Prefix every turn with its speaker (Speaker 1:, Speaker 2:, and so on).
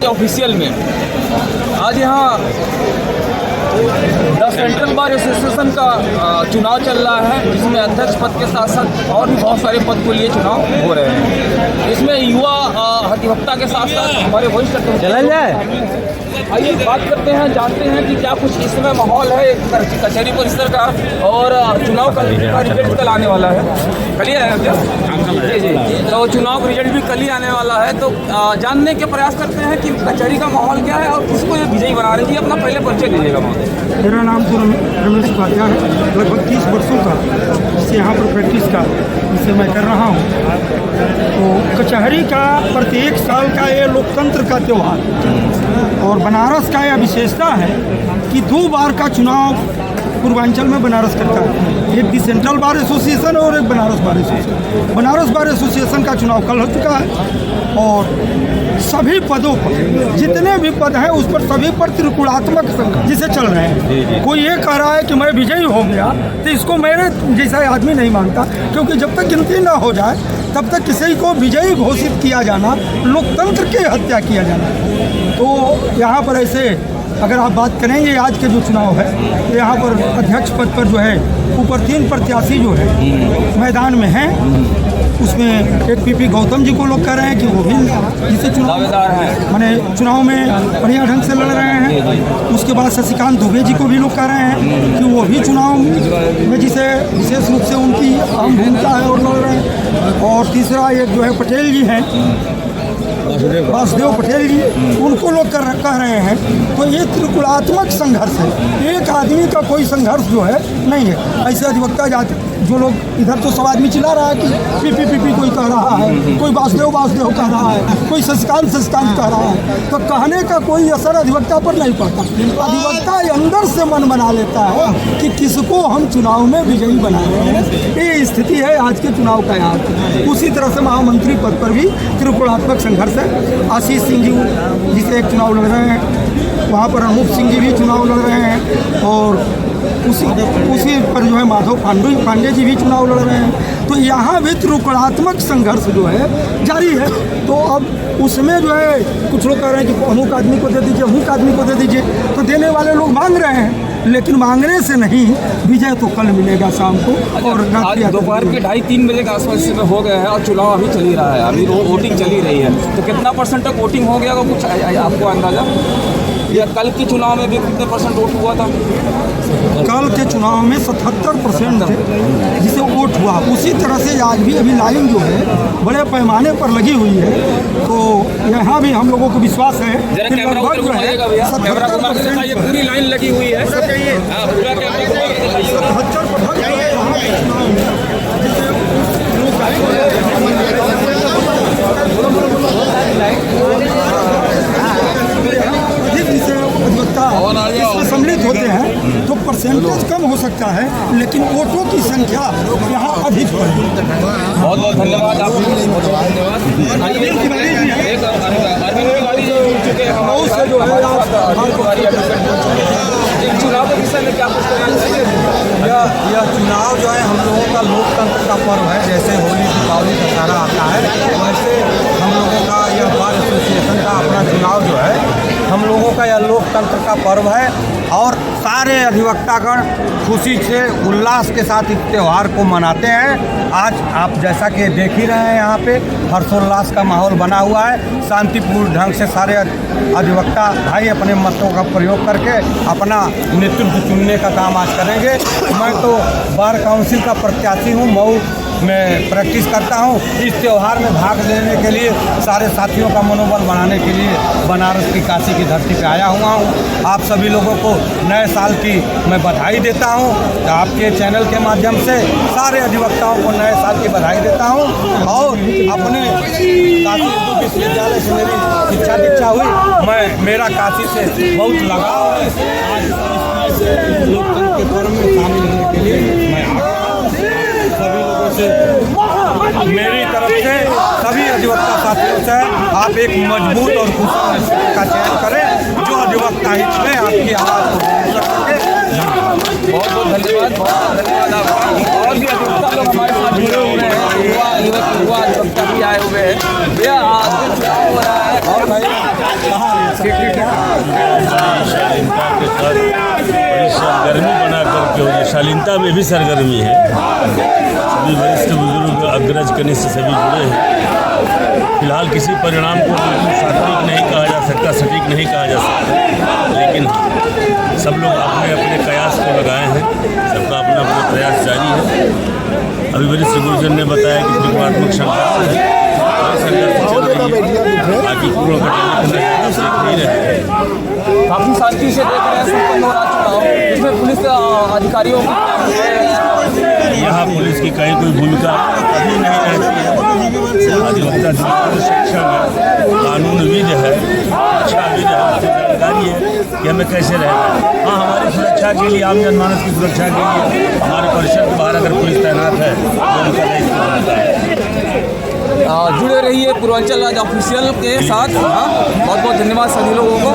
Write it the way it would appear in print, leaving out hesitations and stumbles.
Speaker 1: Official में आज यहाँ द सेंट्रल बार एसोसिएशन का चुनाव चल रहा है, जिसमें अध्यक्ष पद के साथ साथ और भी बहुत सारे पद के लिए चुनाव हो रहे हैं। इसमें युवा अधिवक्ता के साथ साथ हमारे वरिष्ठ चला जाए। आइए बात करते हैं, जानते हैं कि क्या कुछ इस समय माहौल है कचहरी परिसर का और चुनाव का रिजल्ट कल आने वाला है। कल ही आया क्या? जी, तो चुनाव का रिजल्ट भी कल ही आने वाला है। तो जानने के प्रयास करते हैं कि कचहरी का माहौल क्या है और किसको ये विजयी बना रही है। अपना पहले परिचय दीजिएगा।
Speaker 2: मेरा नाम तो रमेश उपाध्याय है। लगभग 30 वर्षों का जिससे यहाँ पर प्रैक्टिस का जिसे मैं कर रहा हूँ। तो कचहरी का प्रत्येक साल का ये लोकतंत्र का त्यौहार और बनारस का यह विशेषता है कि 2 बार का चुनाव पूर्वांचल में बनारस करता है। एक दी सेंट्रल बार एसोसिएशन और एक Banaras bar association. Banaras bar association का चुनाव कल हो चुका है और सभी पदों पर जितने भी पद हैं उस पर सभी पर त्रिकोणात्मक जिसे चल रहे हैं। कोई ये कह रहा है कि मैं विजयी हो गया तो इसको मेरे जैसा आदमी नहीं मानता, क्योंकि जब तक गिनती ना हो जाए तब तक किसी को विजयी घोषित किया जाना लोकतंत्र की हत्या किया जाना। तो यहाँ पर ऐसे अगर आप बात करेंगे आज के जो चुनाव है, तो यहाँ पर अध्यक्ष पद पर जो है ऊपर 3 प्रत्याशी जो है मैदान में हैं। उसमें एक पीपी गौतम जी को लोग कह रहे हैं कि वो भी जिसे
Speaker 1: दावेदार हैं,
Speaker 2: माने चुनाव में बढ़िया ढंग से लड़ रहे हैं। उसके बाद शशिकांत दुबे जी को भी लोग कह रहे हैं कि वो भी चुनाव में जिसे विशेष रूप से उनकी अहम भूमिका है और लड़ रहे हैं। और तीसरा एक जो है पटेल जी हैं, वासुदेव पटेल जी, उनको लोग कह रहे हैं। तो ये त्रिकोणात्मक संघर्ष है, एक आदमी का कोई संघर्ष जो है नहीं है। ऐसे अधिवक्ता जाते जो लोग इधर तो सब आदमी चिल्ला रहा है कि पीपी कोई कह रहा है, कोई वासुदेव कह रहा है, कोई शशिकांत कह रहा है। तो कहने का कोई असर अधिवक्ता पर नहीं पड़ता। अधिवक्ता अंदर से मन बना लेता है कि किसको हम चुनाव में विजयी बना रहे हैं। ये स्थिति है आज के चुनाव का यहाँ। उसी तरह से महामंत्री पद पर भी त्रिकोणात्मक संघर्ष है। आशीष सिंह जी जिसे एक चुनाव लड़ रहे हैं, वहाँ पर अनूप सिंह जी भी चुनाव लड़ रहे हैं और उसी पर जो है माधव पांडे जी भी चुनाव लड़ रहे हैं। तो यहाँ भी त्रिकोणात्मक संघर्ष जो है जारी है। तो अब उसमें जो है कुछ लोग कह रहे हैं कि अमुक आदमी को दे दीजिए, अमुक आदमी को दे दीजिए। तो देने वाले लोग मांग रहे हैं, लेकिन मांगने से नहीं, विजय तो कल मिलेगा शाम को। और
Speaker 1: आज दोपहर के 2:30-3 बजे के आसपास में हो गया है और चुनाव अभी चल ही रहा है, अभी वोटिंग चली रही है। तो कितना % तक वोटिंग हो गया होगा, कुछ आपको अंदाजा? या कल के चुनाव में भी कितने % वोट हुआ था?
Speaker 2: कल के चुनाव में 77% जिसे वोट हुआ, उसी तरह से आज भी अभी लाइन जो है बड़े पैमाने पर लगी हुई है। तो यहाँ भी हम लोगों को विश्वास है कि लगभग जो है 77%
Speaker 1: ये पूरी लाइन लगी हुई है।
Speaker 2: इसमें सम्मिलित होते हैं तो परसेंटेज कम हो सकता है, लेकिन वोटों की संख्या यहाँ अधिक है।
Speaker 1: बहुत बहुत धन्यवाद आप। चुनाव के विषय में क्या कुछ कहना चाहिए?
Speaker 3: यह चुनाव जो है हम लोगों का लोकतंत्र का पर्व है। जैसे होली दीपावली दशहरा आता है, वैसे हम लोगों का यह बार एसोसिएशन का अपना चुनाव जो है हम लोगों का यह लोकतंत्र का पर्व है। और सारे अधिवक्तागण खुशी से उल्लास के साथ इस त्यौहार को मनाते हैं। आज आप जैसा कि देख ही रहे हैं, यहाँ पे हर्षोल्लास का माहौल बना हुआ है। शांतिपूर्ण ढंग से सारे अधिवक्ता भाई अपने मतों का प्रयोग करके अपना नेतृत्व चुनने का काम आज करेंगे। मैं तो बार काउंसिल का प्रत्याशी हूँ, मऊ में प्रैक्टिस करता हूँ। इस त्यौहार में भाग लेने के लिए सारे साथियों का मनोबल बढ़ाने के लिए बनारस की काशी की धरती पे आया हुआ हूँ। आप सभी लोगों को नए साल की मैं बधाई देता हूँ। आपके चैनल के माध्यम से सारे अधिवक्ताओं को नए साल की बधाई देता हूँ। और अपने काशी विश्वविद्यालय से मेरी शिक्षा दीक्षा हुई, मेरा काशी से बहुत लगाव है। आज लोकतंत्र के पर्व में शामिल होने के लिए मैं आ गया। सभी लोगों से मेरी तरफ से सभी अधिवक्ता साथियों से आप एक मजबूत और कुशल का चयन करें जो अधिवक्ता हित में आपकी आवाज़ को बुलंद कर सके।
Speaker 1: बहुत बहुत धन्यवाद, बहुत धन्यवाद आपका। और भी अधिवक्ता लोग हमारे साथ जुड़े हुए हैं, युवा अधिवक्ता भी आए हुए हैं। यह चुनाव हो रहा है और भाई
Speaker 4: शालीनता के साथ बड़ी सरगर्मी बना करके और शालीनता में भी सरगर्मी है। सभी वरिष्ठ बुजुर्ग अग्रज कनिष्ठ सभी जुड़े हैं। फिलहाल किसी परिणाम को सटीक नहीं कहा जा सकता, सटीक नहीं कहा जा सकता, लेकिन सब लोग अपने अपने प्रयास को लगाए हैं। सबका अपना अपना प्रयास जारी है। अभी वरिष्ठ गुरुजन ने बताया कि त्रिकोणात्मक संघर्ष है, बाकी पूर्ण
Speaker 1: काफी शांति से देख रहे हैं संपन्न हो रहा चुनाव, इसमें पुलिस अधिकारियों
Speaker 4: यहाँ पुलिस की कहीं कोई भूमिका कभी नहीं रहती है। अधिवक्ता शिक्षण है, कानूनविद है, शिक्षाविद है, उससे जानकारी है कि हमें कैसे रहना है। हाँ, हमारी सुरक्षा के लिए, आम जनमानस की सुरक्षा के लिए हमारे परिसर के बाहर अगर पुलिस तैनात है तो उनका दायित्व बनता है।
Speaker 1: जुड़े रहिए पूर्वांचल राज्य ऑफिशियल के साथ। हाँ, बहुत बहुत धन्यवाद सभी लोगों को।